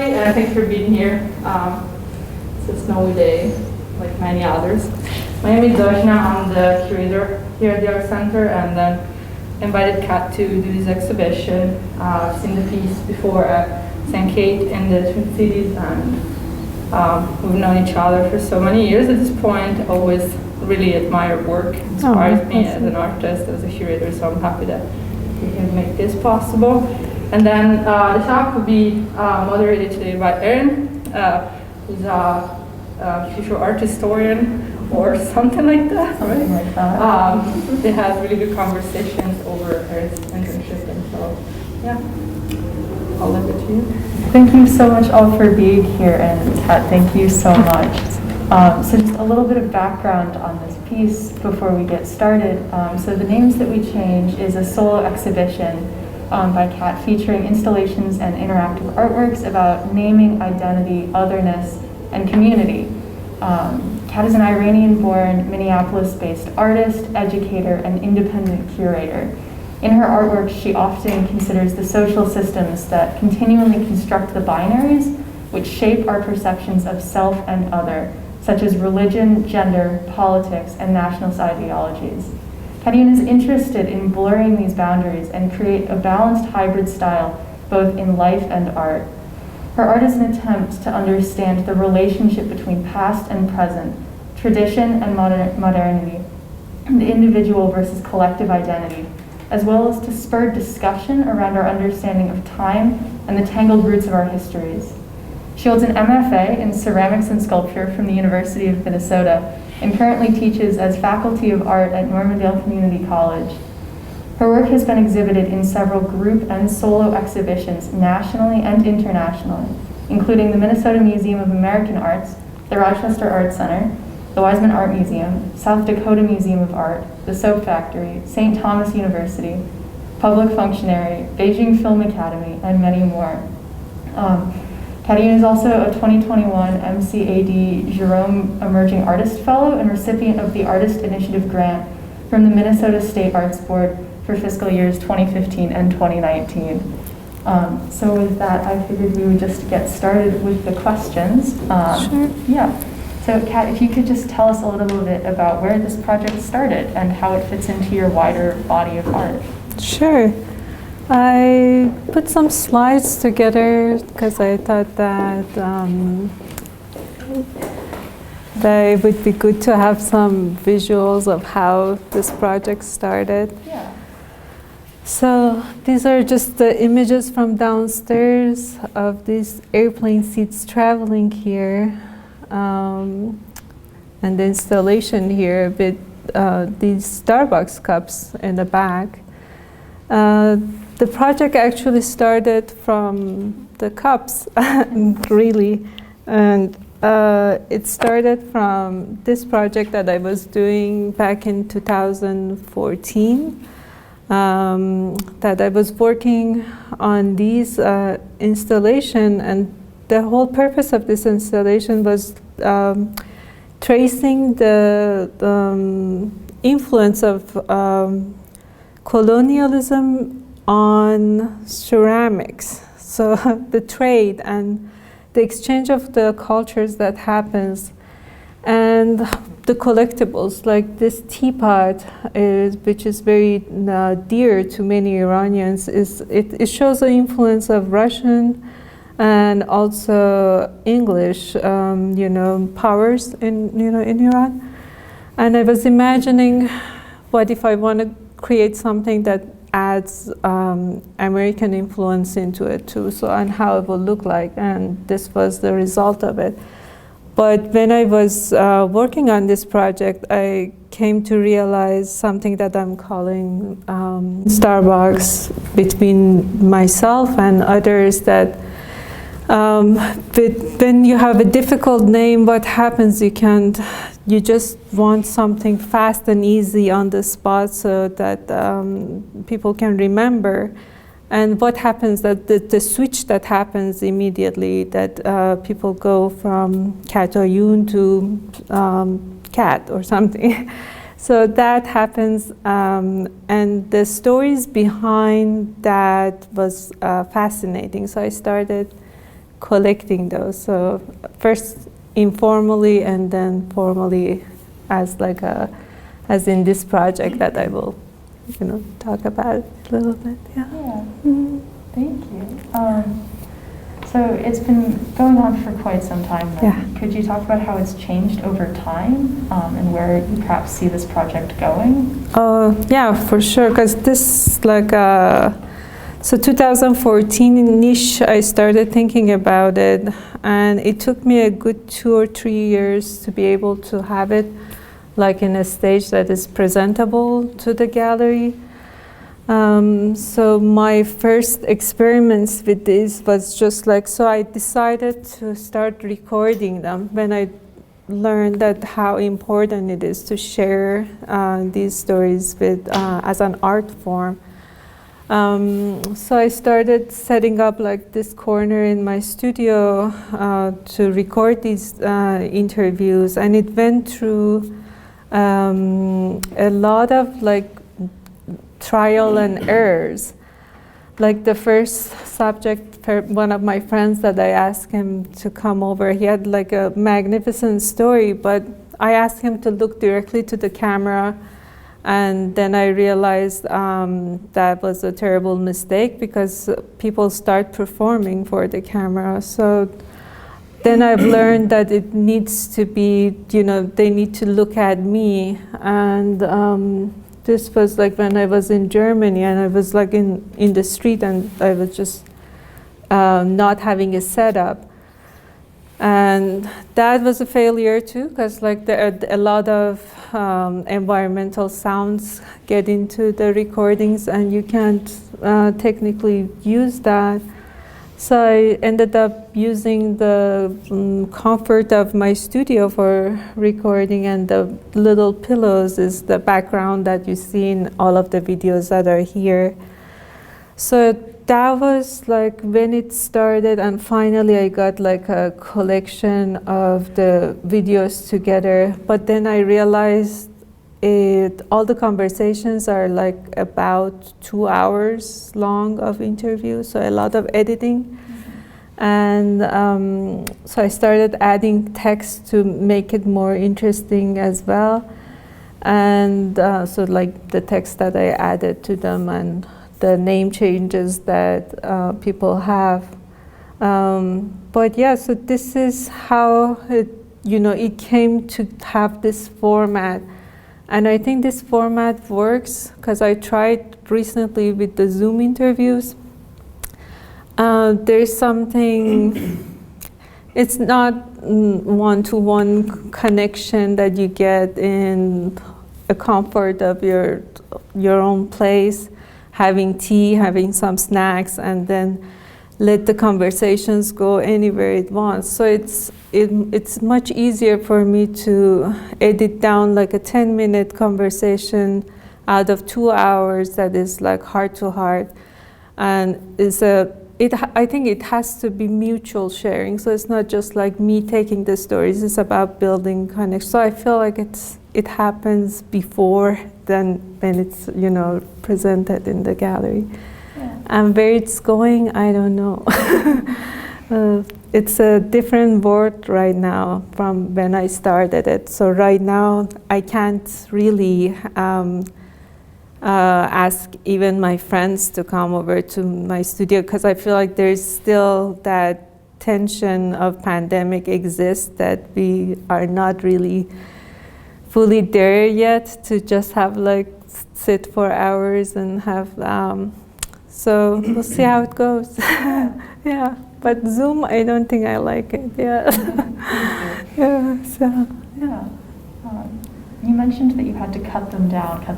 everybody, and thanks for being here. It's a snowy day, like many others. My name is Dojna. I'm the curator here at the Art Center, and then invited Kat to do this exhibition. I've seen the piece before at St. Kate in the Twin Cities, and we've known each other for so many years at this point. I always really admire work, inspires me as an artist, as a curator, so I'm happy that we can make this possible. And then the talk will be moderated today by Erin, who's a future art historian or something like that, right? Something like that. They have really good conversations over Erin's internship, and so, yeah, I'll leave it to you. Thank you so much all for being here, and Kat, thank you so much. So just a little bit of background on this piece before we get started. So the names that we change is a solo exhibition by Kat featuring installations and interactive artworks about naming, identity, otherness, and community. Kat is an Iranian-born, Minneapolis-based artist, educator, and independent curator. In her artwork, she often considers the social systems that continually construct the binaries which shape our perceptions of self and other, such as religion, gender, politics, and nationalist ideologies. Katayoun is interested in blurring these boundaries and create a balanced hybrid style both in life and art. Her art is an attempt to understand the relationship between past and present, tradition and modernity, and the individual versus collective identity, as well as to spur discussion around our understanding of time and the tangled roots of our histories. She holds an MFA in ceramics and sculpture from the University of Minnesota and currently teaches as faculty of art at Normandale Community College. Her work has been exhibited in several group and solo exhibitions nationally and internationally, including the Minnesota Museum of American Arts, the Rochester Art Center, the Wiseman Art Museum, South Dakota Museum of Art, the Soap Factory, St. Thomas University, Public Functionary, Beijing Film Academy, and many more. Katayoun is also a 2021 MCAD Jerome Emerging Artist Fellow and recipient of the Artist Initiative Grant from the Minnesota State Arts Board for fiscal years 2015 and 2019. So with that, I figured we would just get started with the questions. Sure. Yeah. So Kat, if you could just tell us a little bit about where this project started and how it fits into your wider body of art. Sure. I put some slides together because I thought that it would be good to have some visuals of how this project started. Yeah. So these are just the images from downstairs of these airplane seats traveling here, and the installation here with these Starbucks cups in the back. The project actually started from the cups, really, and it started from this project that I was doing back in 2014, that I was working on these installation, and the whole purpose of this installation was tracing the influence of colonialism on ceramics. So the trade and the exchange of the cultures that happens, and the collectibles like this teapot, which is very dear to many Iranians. It shows the influence of Russian and also English, powers in Iran. And I was imagining, what if I want to create something that adds American influence into it too, and how it will look like, and this was the result of it. But when I was working on this project, I came to realize something that I'm calling Starbucks between myself and others, that when you have a difficult name, what happens, you just want something fast and easy on the spot so that people can remember. And what happens, that the switch that happens immediately, that people go from Katayoun to cat or something. So that happens, and the stories behind that was fascinating. So I started collecting those. So first informally and then formally as like as in this project that I will, talk about a little bit. Yeah. Yeah. Thank you. So it's been going on for quite some time now. Yeah. Could you talk about how it's changed over time and where you perhaps see this project going? Yeah, for sure. Because this so 2014-ish, I started thinking about it, and it took me a good 2 or 3 years to be able to have it like in a stage that is presentable to the gallery. So my first experiments with this was just like, so I decided to start recording them when I learned that how important it is to share these stories with as an art form. So I started setting up like this corner in my studio to record these interviews, and it went through a lot of like trial and errors. Like the first subject, one of my friends that I asked him to come over, he had like a magnificent story, but I asked him to look directly to the camera, and then I realized that was a terrible mistake because people start performing for the camera. So then I've learned that it needs to be, they need to look at me. And this was like when I was in Germany, and I was like in the street, and I was just not having a setup. And that was a failure too, because like there are a lot of environmental sounds get into the recordings, and you can't technically use that. So I ended up using the comfort of my studio for recording, and the little pillows is the background that you see in all of the videos that are here. So that was like when it started, and finally I got like a collection of the videos together. But then I realized all the conversations are like about 2 hours long of interview, so a lot of editing. Mm-hmm. And so I started adding text to make it more interesting as well. And so like the text that I added to them, and the name changes that people have. But yeah, so this is how it came to have this format. And I think this format works because I tried recently with the Zoom interviews. There's something, it's not one-to-one connection that you get in the comfort of your own place, having tea, having some snacks, and then let the conversations go anywhere it wants. So it's much easier for me to edit down like a 10-minute conversation out of 2 hours that is like heart to heart, and I think it has to be mutual sharing. So it's not just like me taking the stories; it's about building connections. So I feel like it happens before than when it's presented in the gallery. Yeah. And where it's going, I don't know. It's a different world right now from when I started it. So right now, I can't really ask even my friends to come over to my studio, because I feel like there's still that tension of pandemic exists, that we are not really fully there yet to just have like sit for hours and have so we'll see how it goes. Yeah, but Zoom, I don't think I like it. Yeah. Yeah. So yeah. You mentioned that you had to cut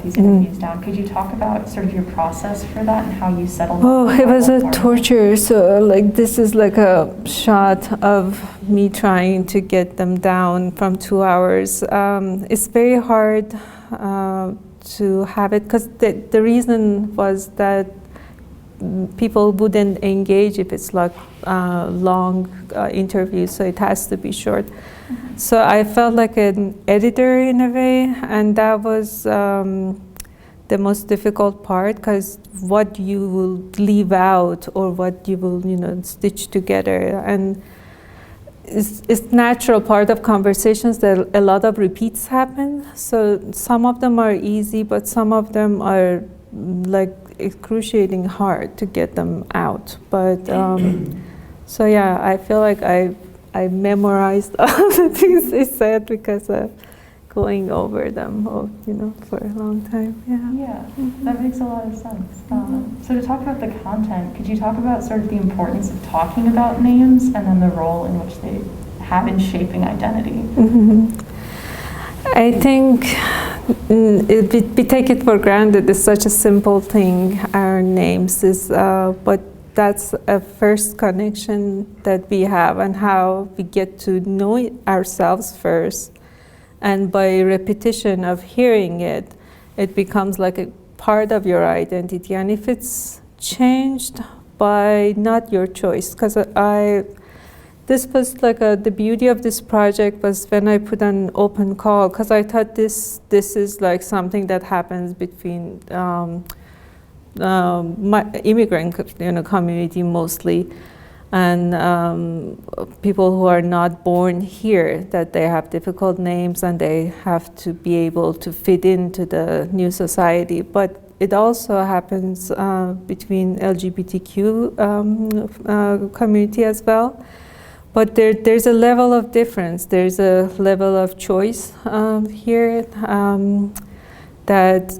these interviews down. Could you talk about sort of your process for that and how you settled? Oh, it was a torture. So like this is like a shot of me trying to get them down from 2 hours. It's very hard to have it, because the reason was that people wouldn't engage if it's like long interviews, so it has to be short. Mm-hmm. So I felt like an editor in a way, and that was the most difficult part, because what you will leave out or what you will, stitch together. And it's natural part of conversations that a lot of repeats happen. So some of them are easy, but some of them are like excruciating hard to get them out. But so yeah, I feel like I memorized all the things they said because of going over them, for a long time. Yeah, that makes a lot of sense. So to talk about the content, could you talk about sort of the importance of talking about names and then the role in which they have in shaping identity? I think we take it for granted. It's such a simple thing, our names is, but that's a first connection that we have and how we get to know ourselves first. And by repetition of hearing it, it becomes like a part of your identity. And if it's changed by not your choice, because this was like the beauty of this project was when I put an open call, because I thought this is like something that happens between my immigrant community mostly, and people who are not born here, that they have difficult names and they have to be able to fit into the new society. But it also happens between LGBTQ community as well. But there's a level of difference. There's a level of choice here that,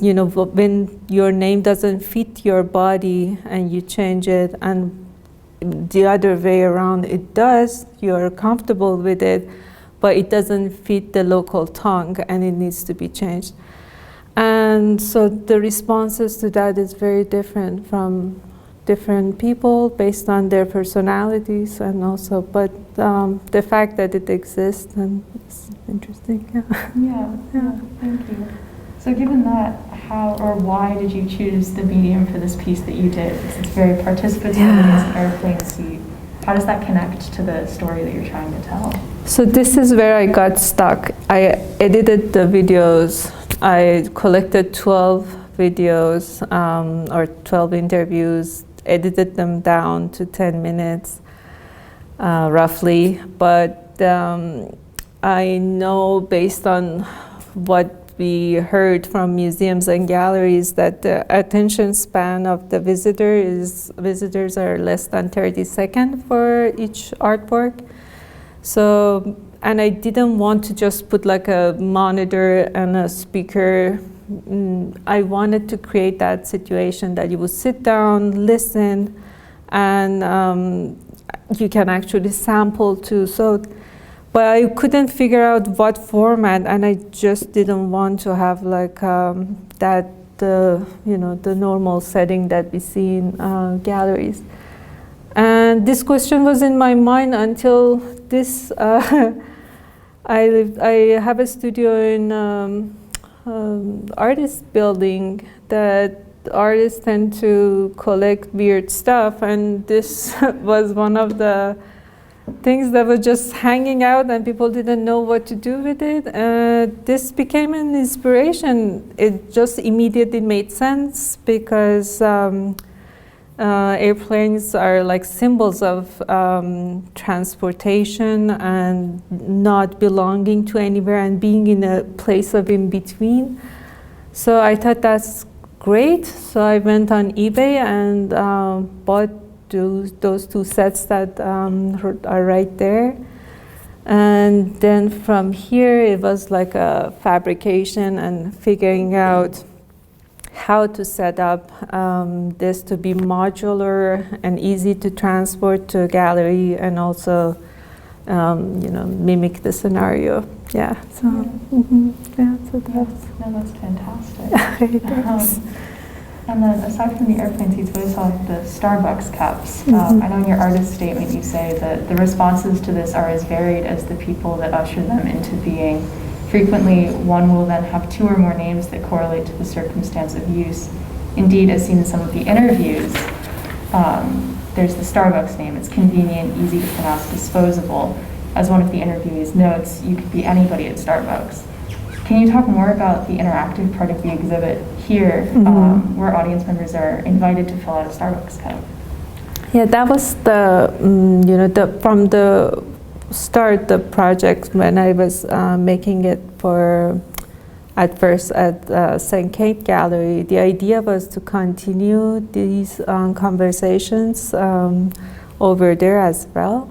when your name doesn't fit your body and you change it, and the other way around it does, you're comfortable with it, but it doesn't fit the local tongue and it needs to be changed. And so the responses to that is very different from different people based on their personalities, and also, but the fact that it exists, and it's interesting. Yeah, thank you. So given that, how or why did you choose the medium for this piece that you did? It's very participatory, it's an airplane seat. How does that connect to the story that you're trying to tell? So this is where I got stuck. I edited the videos. I collected 12 videos or 12 interviews, edited them down to 10 minutes roughly. But I know based on what we heard from museums and galleries that the attention span of the visitors are less than 30 seconds for each artwork. So, and I didn't want to just put like a monitor and a speaker. I wanted to create that situation that you would sit down, listen, and you can actually sample too. So, but I couldn't figure out what format, and I just didn't want to have like the normal setting that we see in galleries. And this question was in my mind until this. I have a studio in artist building that artists tend to collect weird stuff, and this was one of the things that was just hanging out and people didn't know what to do with it. This became an inspiration. It just immediately made sense because airplanes are like symbols of transportation and not belonging to anywhere and being in a place of in between. So I thought that's great. So I went on eBay and bought those two sets that are right there. And then from here, it was like a fabrication and figuring out how to set up this to be modular and easy to transport to a gallery, and also mimic the scenario. Yeah. So so that's fantastic. And then aside from the airplane seats, what is like the Starbucks cups? I know in your artist statement you say that the responses to this are as varied as the people that usher them into being. Frequently, one will then have two or more names that correlate to the circumstance of use. Indeed, as seen in some of the interviews, there's the Starbucks name. It's convenient, easy to pronounce, disposable. As one of the interviewees notes, you could be anybody at Starbucks. Can you talk more about the interactive part of the exhibit here, where audience members are invited to fill out a Starbucks cup. Yeah, that was the, from the start, the project when I was making it at first at St. Kate Gallery. The idea was to continue these conversations over there as well.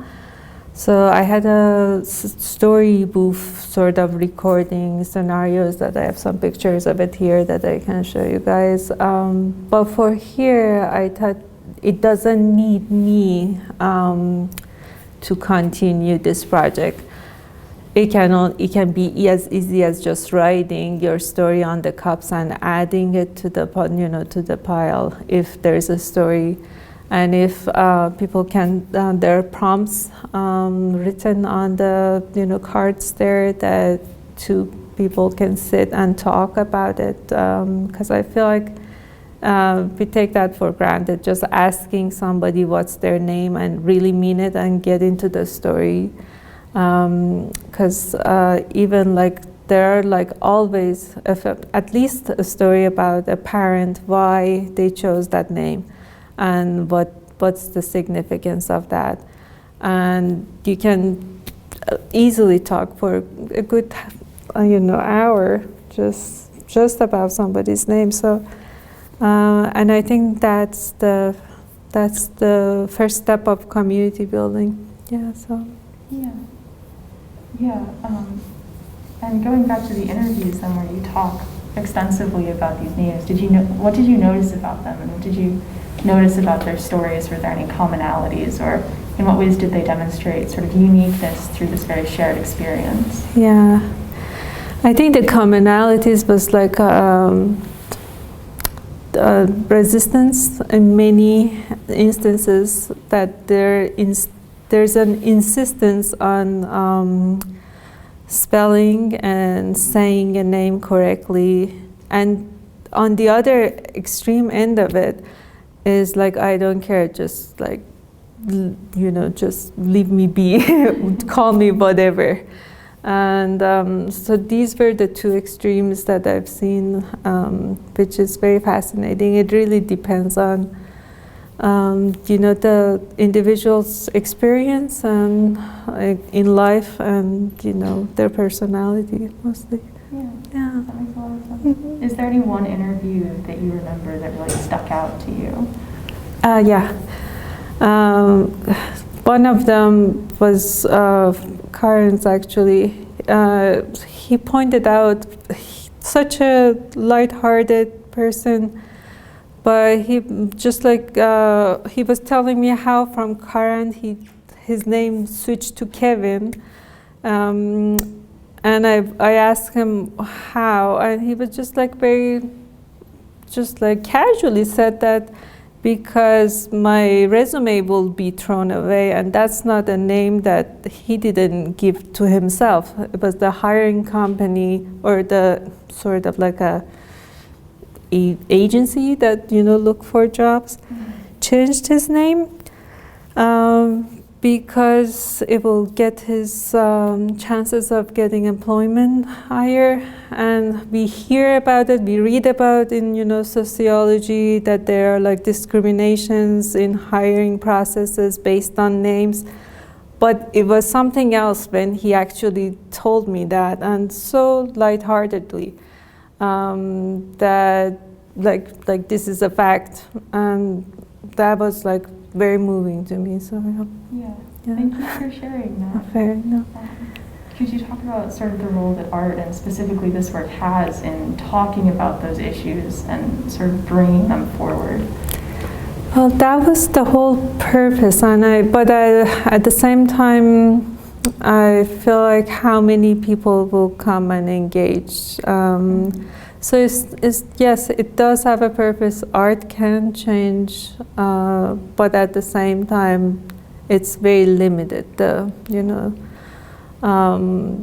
So I had a story booth sort of recording scenarios that I have some pictures of it here that I can show you guys. But for here, I thought it doesn't need me to continue this project. It can be as easy as just writing your story on the cups and adding it to the to the pile if there's a story. And if people can, there are prompts written on the cards there that two people can sit and talk about it. Because I feel like we take that for granted, just asking somebody what's their name and really mean it and get into the story. Because even like there are like always at least a story about a parent, why they chose that name. And what's the significance of that? And you can easily talk for a good, hour just about somebody's name. So, and I think that's the first step of community building. Yeah. So. Yeah. And going back to the interviews, then, where you talk extensively about these names, what did you notice about them, and what did you notice about their stories? Were there any commonalities, or in what ways did they demonstrate sort of uniqueness through this very shared experience? Yeah, I think the commonalities was like resistance in many instances, that there's an insistence on spelling and saying a name correctly, and on the other extreme end of it is like, I don't care, just like, just leave me be, call me whatever. And so these were the two extremes that I've seen, which is very fascinating. It really depends on, the individual's experience and in life, and, their personality mostly. Yeah, that makes a lot of sense. Mm-hmm. Is there any one interview that you remember that really stuck out to you? Yeah. One of them was Karen's, actually. He pointed out such a light-hearted person, but he just like, he was telling me how from Karen his name switched to Kevin. And I asked him how, and he was just like casually said that because my resume will be thrown away, and that's not a name that he didn't give to himself. It was the hiring company, or the sort of like a agency that look for jobs, changed his name. Because it will get his chances of getting employment higher. And we hear about it, we read about in sociology that there are like discriminations in hiring processes based on names. But it was something else when he actually told me that, and so lightheartedly, that like this is a fact, and that was like very moving to me. So yeah. Thank you for sharing that. Fair enough. Could you talk about sort of the role that art, and specifically this work, has in talking about those issues and sort of bringing them forward? Well, that was the whole purpose, but at the same time, I feel like how many people will come and engage. So yes, it does have a purpose. Art can change, but at the same time, it's very limited.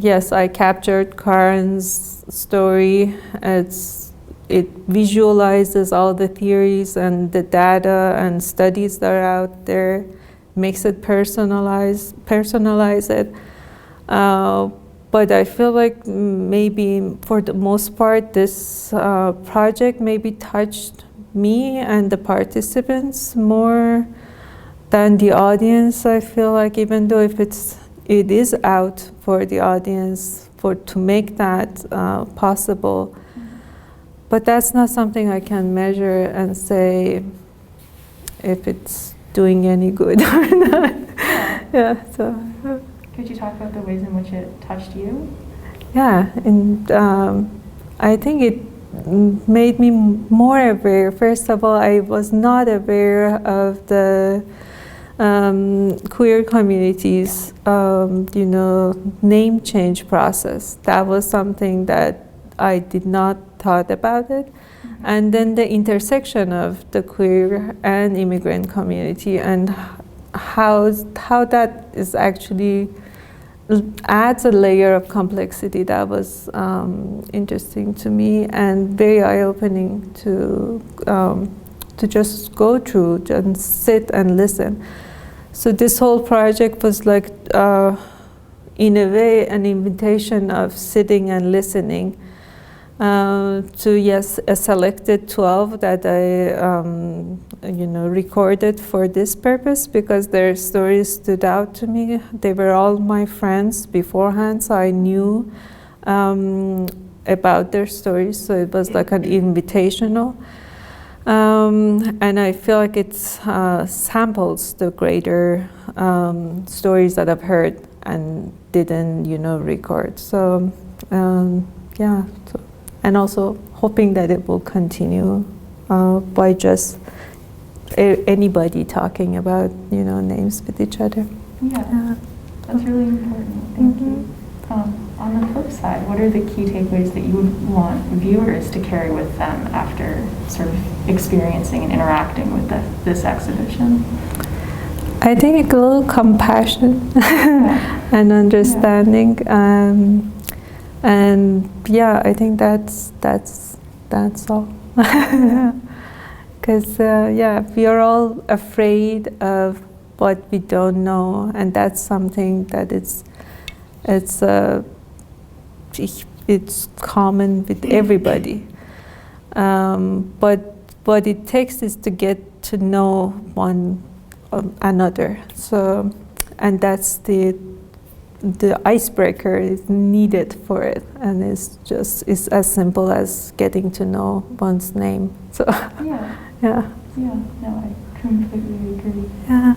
Yes, I captured Karen's story. It visualizes all the theories and the data and studies that are out there, makes it personalize it. but I feel like maybe for the most part, this project maybe touched me and the participants more than the audience. I feel like even though if it is out for the audience to make that possible, but that's not something I can measure and say if it's doing any good or not. Yeah. So. Could you talk about the ways in which it touched you? Yeah, and I think it made me more aware. First of all, I was not aware of the queer communities, name change process. That was something that I did not thought about it. Mm-hmm. And then the intersection of the queer and immigrant community and how that is actually adds a layer of complexity that was interesting to me and very eye-opening to just go through and sit and listen. So this whole project was like, in a way, an invitation of sitting and listening to, yes, a selected 12 that I, recorded for this purpose because their stories stood out to me. They were all my friends beforehand, so I knew about their stories, so it was like an invitational. And I feel like it samples the greater stories that I've heard and didn't, record. So, yeah. So, and also hoping that it will continue by just anybody talking about, names with each other. Yeah, that's really important. Thank you. On the flip side, what are the key takeaways that you would want viewers to carry with them after sort of experiencing and interacting with this exhibition? I think a little compassion and understanding, and yeah, I think that's all. Because we are all afraid of what we don't know, and that's something that it's common with everybody. But what it takes is to get to know one another. So, and that's the icebreaker is needed for it, and it's as simple as getting to know one's name. So, yeah. No, I completely agree. Yeah.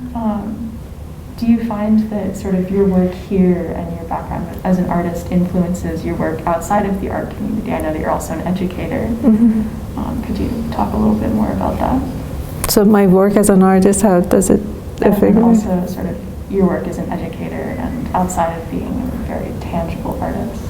Do you find that sort of your work here and your background as an artist influences your work outside of the art community? I know that you're also an educator. Mm-hmm. Could you talk a little bit more about that? So my work as an artist, how does it affect me? And also sort of your work as an educator and outside of being a very tangible artist.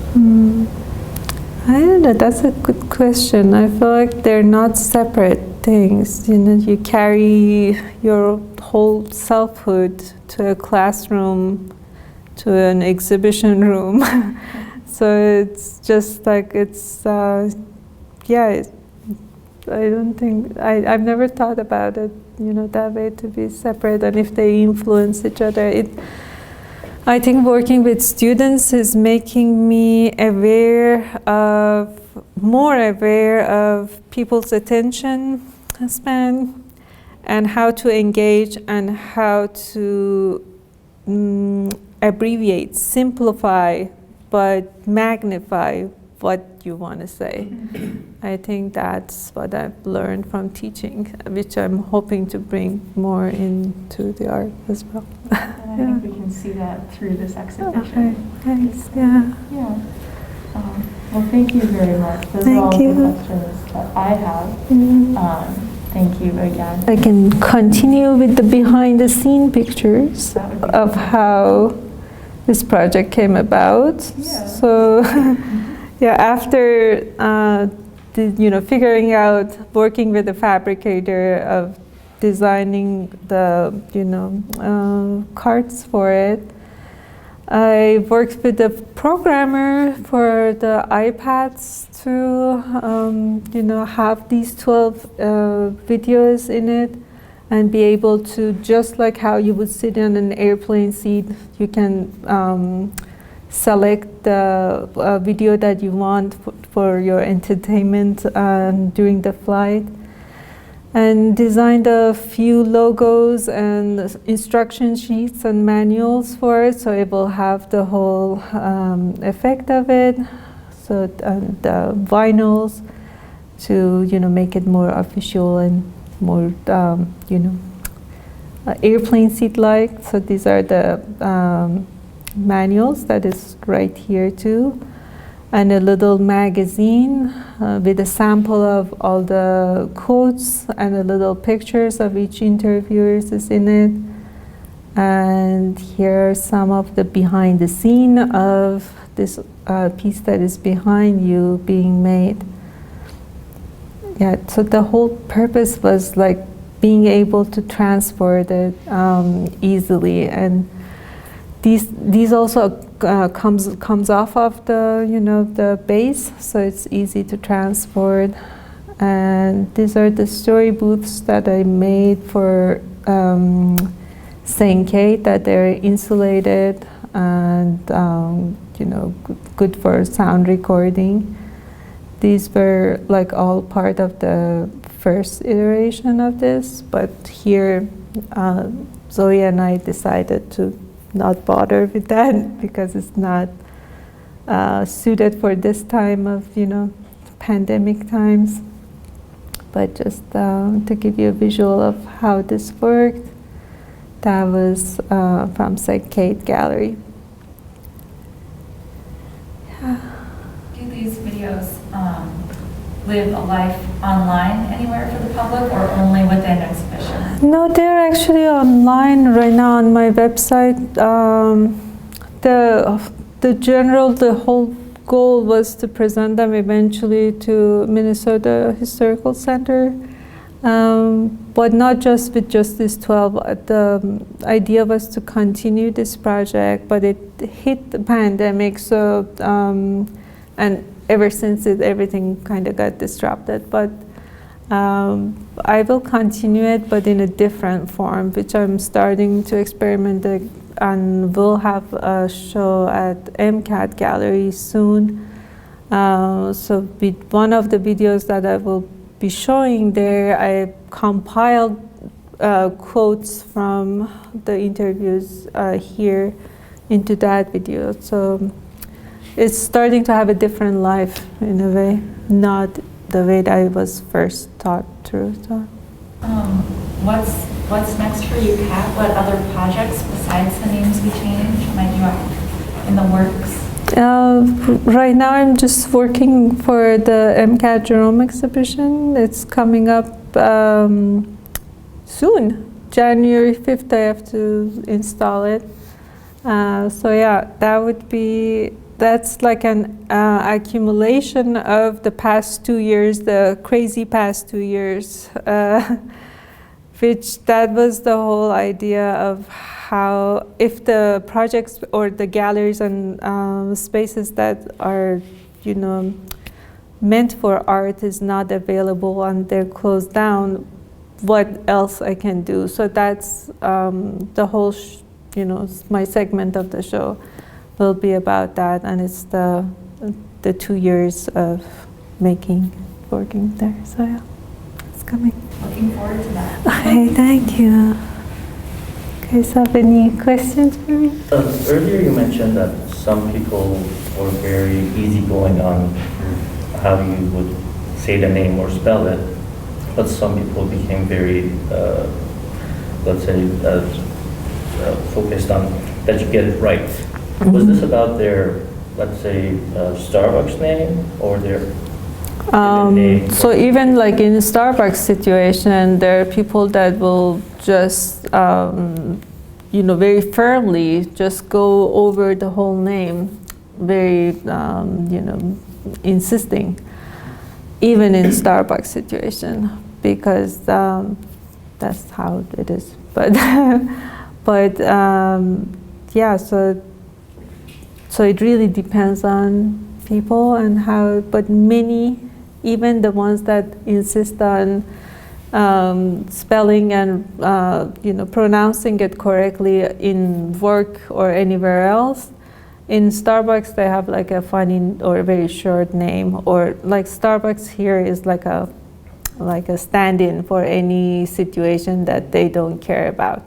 I don't know, that's a good question. I feel like they're not separate things. You carry your whole selfhood to a classroom, to an exhibition room. So it's just like I don't think, I've never thought about it, that way to be separate and if they influence each other. I think working with students is making me more aware of people's attention span and how to engage and how to abbreviate, simplify, but magnify what you want to say. I think that's what I've learned from teaching, which I'm hoping to bring more into the art as well. And I think we can see that through this exhibition. Okay, thanks. Yeah. Well, thank you very much. Those are all the questions that I have. Thank you again. I can continue with the behind-the-scene pictures of how this project came about. So, after figuring out, working with the fabricator of designing the cards for it, I worked with the programmer for the iPads to have these 12 videos in it and be able to, just like how you would sit in an airplane seat, you can select the video that you want for your entertainment during the flight, and designed a few logos and instruction sheets and manuals for it, so it will have the whole effect of it. So the vinyls to make it more official and more airplane seat like. So these are the manuals that is right here too, and a little magazine with a sample of all the quotes and a little pictures of each interviewers is in it. And here are some of the behind the scene of this piece that is behind you being made. Yeah, so the whole purpose was like being able to transport it easily, and these also comes off of the base, so it's easy to transport. And these are the story booths that I made for St. Kate, that they're insulated and good for sound recording. These were like all part of the first iteration of this, but here Zoe and I decided to not bother with that because it's not suited for this time of pandemic times. But just to give you a visual of how this worked, that was from St. Kate Gallery. Yeah. Do these videos live a life online anywhere for the public, or only within exhibition? No, they're actually online right now on my website. The whole goal was to present them eventually to Minnesota Historical Center, but not just with just these 12. The idea was to continue this project, but it hit the pandemic, so and ever since everything kind of got disrupted. But I will continue it, but in a different form, which I'm starting to experiment with, and we'll have a show at MCAT Gallery soon. So with one of the videos that I will be showing there, I compiled quotes from the interviews here into that video. So it's starting to have a different life in a way, not the way that I was first taught through. So. What's next for you, Kat? What other projects besides the names we changed might you have in the works? Right now I'm just working for the MCAT Jerome exhibition. It's coming up soon. January 5th I have to install it. So yeah, that's like an accumulation of the past 2 years, the crazy past 2 years, which that was the whole idea of how, if the projects or the galleries and spaces that are, meant for art is not available and they're closed down, what else I can do. So that's the whole, my segment of the show will be about that, and it's the 2 years of working there. So yeah, it's coming. Looking forward to that. Okay, thank you. Okay, so have any questions for me? Earlier you mentioned that some people were very easygoing on how you would say the name or spell it, but some people became very, let's say, focused on that you get it right. Was this about their, let's say, Starbucks name or their name? So even like in Starbucks situation, there are people that will just, very firmly just go over the whole name, very, insisting, even in Starbucks situation, because that's how it is. But, yeah, so it really depends on people and how, but many, even the ones that insist on spelling and pronouncing it correctly in work or anywhere else, in Starbucks, they have like a funny or very short name, or like Starbucks here is like a stand-in for any situation that they don't care about.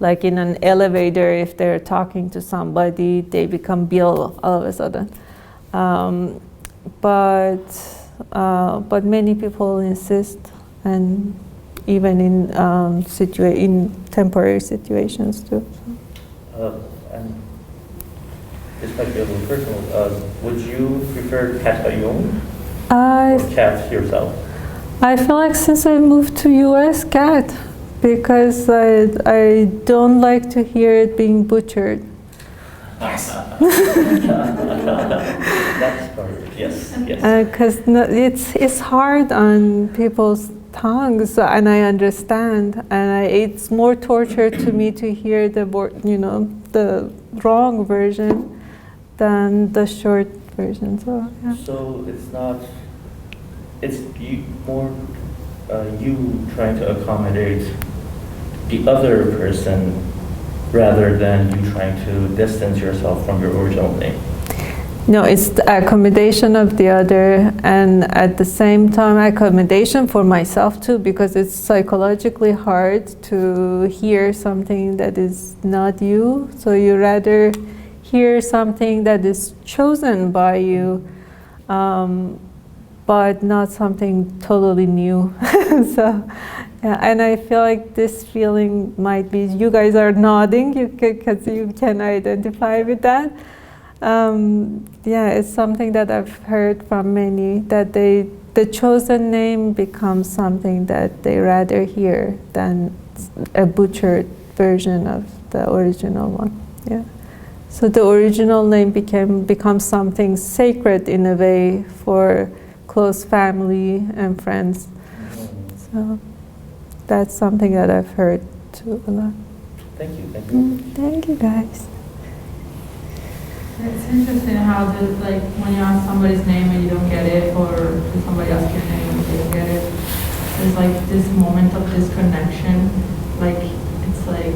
Like in an elevator, if they're talking to somebody, they become Bill all of a sudden. But many people insist, and even in in temporary situations too. And this might be a little personal. Would you prefer Katayoun or Kat yourself? I feel like since I moved to US, Kat, because I don't like to hear it being butchered. That's part of it. Yes, yes. Because it's hard on people's tongues, and I understand, and it's more torture to me to hear the wrong version than the short version. So yeah. So it's more you trying to accommodate the other person rather than you trying to distance yourself from your original name. No, it's the accommodation of the other, and at the same time accommodation for myself too, because it's psychologically hard to hear something that is not you. So you rather hear something that is chosen by you, but not something totally new. So, yeah, and I feel like this feeling might be, you guys are nodding because you can identify with that. Yeah, it's something that I've heard from many, that the chosen name becomes something that they rather hear than a butchered version of the original one. Yeah. So the original name becomes something sacred in a way for close family and friends. So that's something that I've heard too a lot. Thank you. Thank you. Thank you, guys. It's interesting how when you ask somebody's name and you don't get it, or somebody asks your name and you don't get it, there's like this moment of disconnection. It's like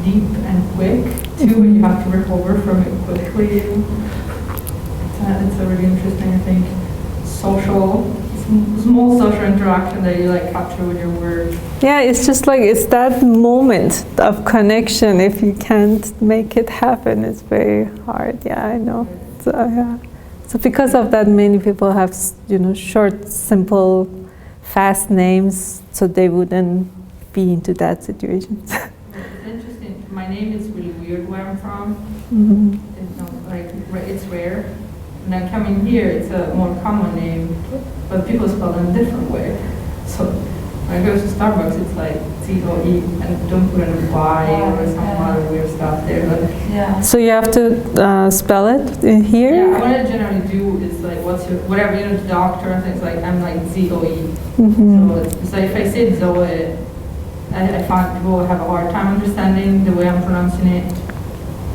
deep and quick too, and you have to recover from it quickly. It's a really interesting, I think, small social interaction that you capture with your words. Yeah, it's just it's that moment of connection. If you can't make it happen, it's very hard. Yeah, I know. So yeah. So because of that, many people have short, simple, fast names, so they wouldn't be into that situation. It's interesting. My name is really weird where I'm from. Mm-hmm. It's rare. And I come in here, it's a more common name, but people spell it in a different way. So when I go to Starbucks, it's like Z-O-E, and don't put in a Y or some other weird stuff there. But Yeah. So you have to spell it in here? yeah, what I generally do is what's your, whatever, the doctor and things I'm Z-O-E. Mm-hmm. So if I say Zoe, I find people have a hard time understanding the way I'm pronouncing it.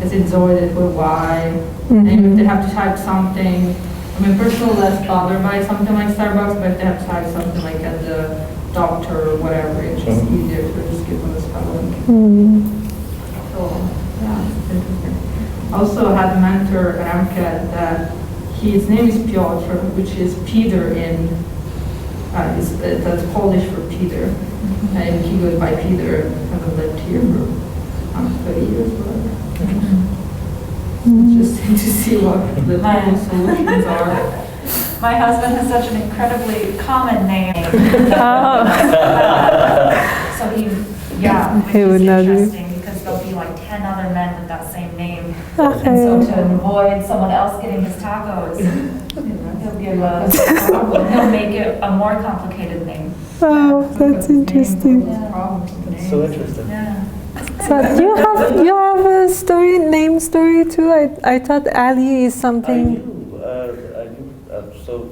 I said Zoe, they put Y. Mm-hmm. And if they have to type something, personally less bothered by something like Starbucks, but if they have to type something at the doctor or whatever, it's just easier to just give them the spelling. Mm-hmm. So, yeah, it's interesting. I also had a mentor, Ramke, that his name is Piotr, which is Peter in, that's Polish for Peter. And he goes by Peter, and I've lived here for 30 years, whatever. Interesting to see what the little solutions are. My husband has such an incredibly common name. So He which would is not be. interesting because there'll be 10 other men with that same name. Okay. And so to avoid someone else getting his tacos, he'll make it a more complicated name. Oh, that's interesting. That's so interesting. Yeah. So you have a name story too? I thought Ali is something. I do. So,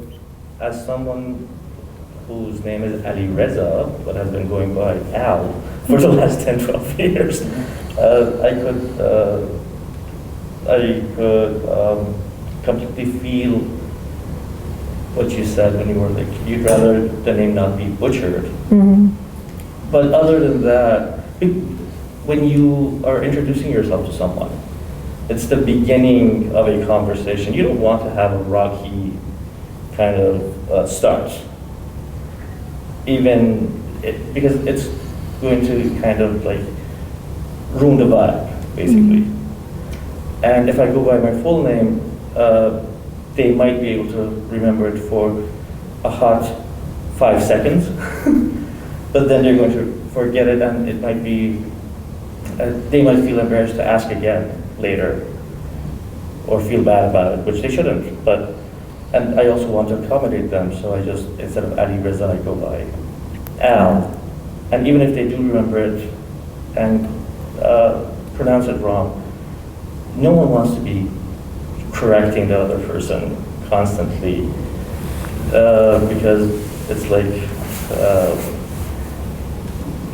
as someone whose name is Ali Reza, but has been going by Al for the last 10, 12 years, I could completely feel what you said when you were you'd rather the name not be butchered. Mm-hmm. But other than that, when you are introducing yourself to someone, it's the beginning of a conversation. You don't want to have a rocky kind of start, because it's going to kind of like ruin the vibe, basically. And if I go by my full name, they might be able to remember it for a hot 5 seconds, but then they're going to forget it, and it might be, they might feel embarrassed to ask again later, or feel bad about it, which they shouldn't. And I also want to accommodate them, so I just, instead of Ali Reza, I go by Al. And even if they do remember it and pronounce it wrong, no one wants to be correcting the other person constantly, because it's like,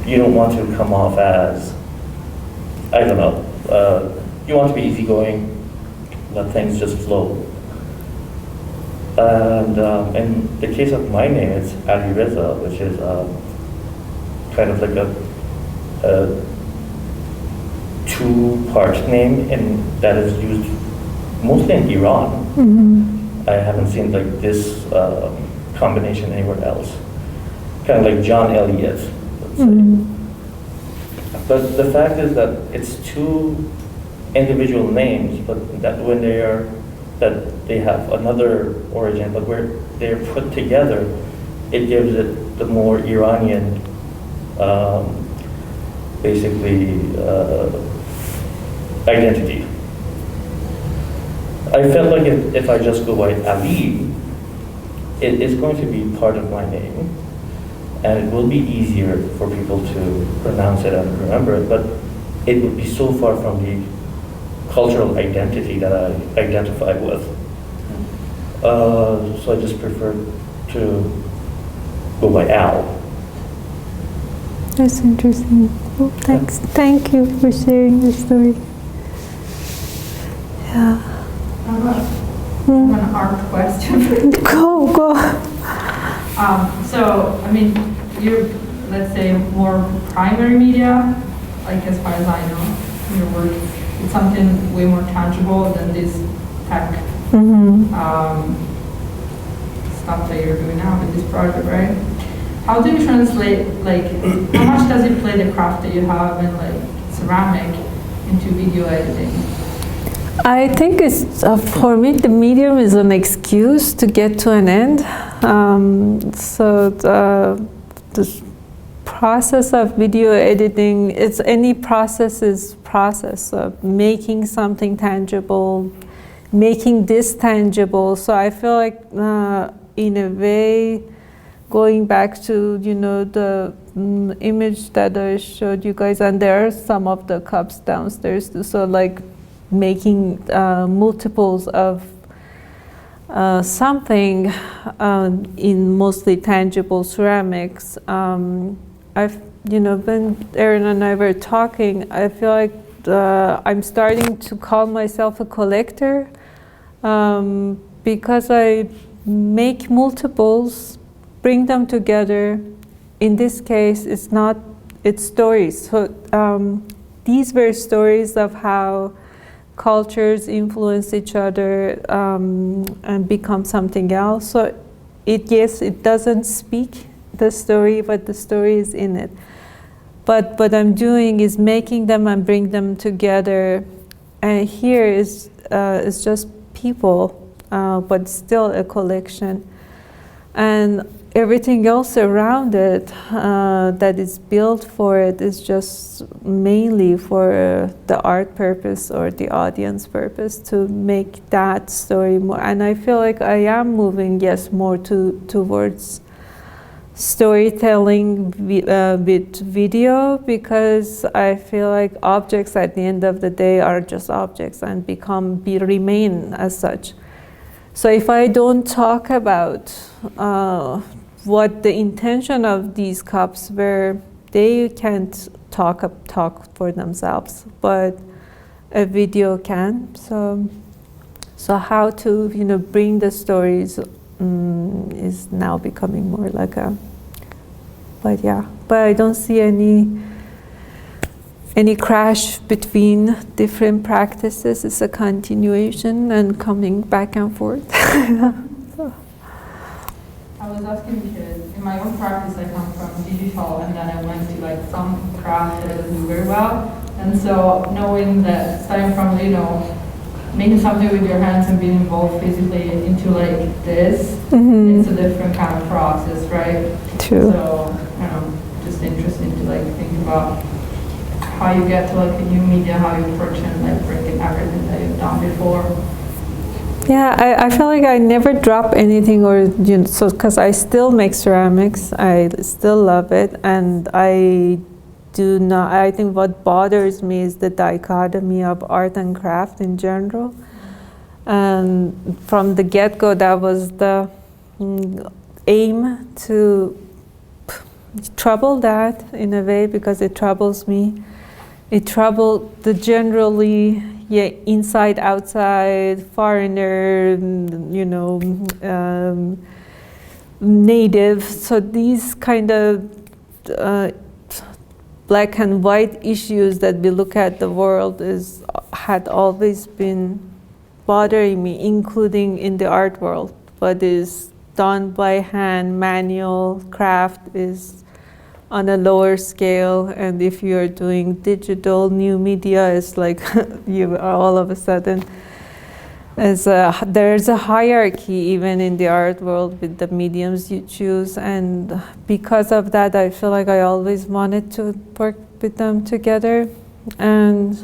you don't want to come off as, I don't know, you want to be easygoing, let things just flow. And in the case of my name, it's Ali Reza, which is kind of like a two-part name that is used mostly in Iran. Mm-hmm. I haven't seen like this combination anywhere else. Kind of like John Elliot, let's say. Mm-hmm. But the fact is that it's two individual names, but that when they have another origin, but where they're put together, it gives it the more Iranian, basically, identity. I felt like if I just go by Ali, it is going to be part of my name, and it will be easier for people to pronounce it and remember it, but it would be so far from the cultural identity that I identify with. So I just prefer to go by Al. That's interesting. Oh, thanks. Thank you for sharing your story. Yeah. I have an art question. Go. So, I mean, you're, let's say, more primary media, like as far as I know, your work, it's something way more tangible than this tech stuff that you're doing now with this project, right? How do you translate, like, how much does it play the craft that you have in, like, ceramic into video editing? I think it's, for me, the medium is an excuse to get to an end. So the process of video editing, it's any process is process of making something tangible, making this tangible. So I feel like, in a way, going back to, the image that I showed you guys, and there are some of the cups downstairs too. So like making multiples of something in mostly tangible ceramics. I've, when Erin and I were talking, I feel like I'm starting to call myself a collector, because I make multiples, bring them together. In this case, it's stories. So these were stories of how cultures influence each other and become something else. So yes, it doesn't speak the story, but the story is in it. But what I'm doing is making them and bring them together. And here is just people, but still a collection. And everything else around it that is built for it is just mainly for the art purpose or the audience purpose, to make that story more. And I feel like I am moving, yes, more towards storytelling with video, because I feel like objects at the end of the day are just objects and remain as such. So if I don't talk about what the intention of these cups were, they can't talk for themselves, but a video can. So how to bring the stories is now becoming more like a. But I don't see any any crash between different practices. It's a continuation and coming back and forth. So. I was asking because in my own practice I come from digital and then I went to like some craft that I didn't do very well. And so knowing that starting from, making something with your hands and being involved physically into like this, it's a different kind of process, right? True. So, just interesting to like think about how you get to like a new media, how you approach it, and like bringing everything that you've done before. Yeah, I feel like I never drop anything, or so because I still make ceramics, I still love it, and I do not. I think what bothers me is the dichotomy of art and craft in general. And from the get-go, that was the aim to trouble that in a way, because it troubles me. It troubled the generally, inside, outside, foreigner, native. So these kind of black and white issues that we look at the world had always been bothering me, including in the art world. What is done by hand, manual craft is on a lower scale, and if you're doing digital new media, it's like you are all of a sudden there's a hierarchy even in the art world with the mediums you choose, and because of that I feel like I always wanted to work with them together. And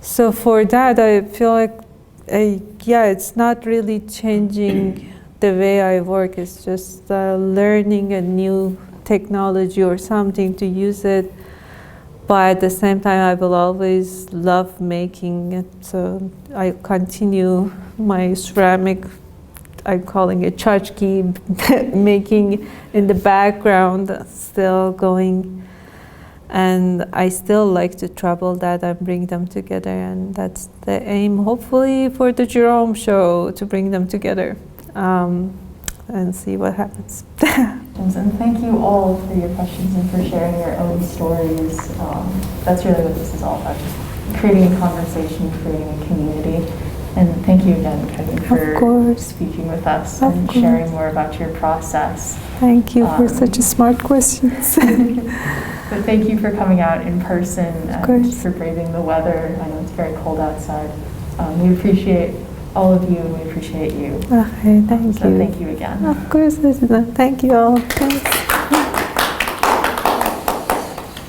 so for that I feel like it's not really changing the way I work, it's just learning a new technology or something to use it, but at the same time I will always love making it. So I continue my ceramic, I'm calling it tchotchke, making in the background, still going, and I still like to trouble that and bring them together, and that's the aim, hopefully for the Jerome show, to bring them together and see what happens. And thank you all for your questions and for sharing your own stories. That's really what this is all about, just creating a conversation, creating a community. And thank you again, Katayoun, for speaking with us and sharing more about your process. Thank you for such a smart questions. But thank you for coming out in person and for braving the weather. I know it's very cold outside. We appreciate all of you, and we appreciate you. Okay, thank you. So thank you again. Of course, thank you all. Thanks.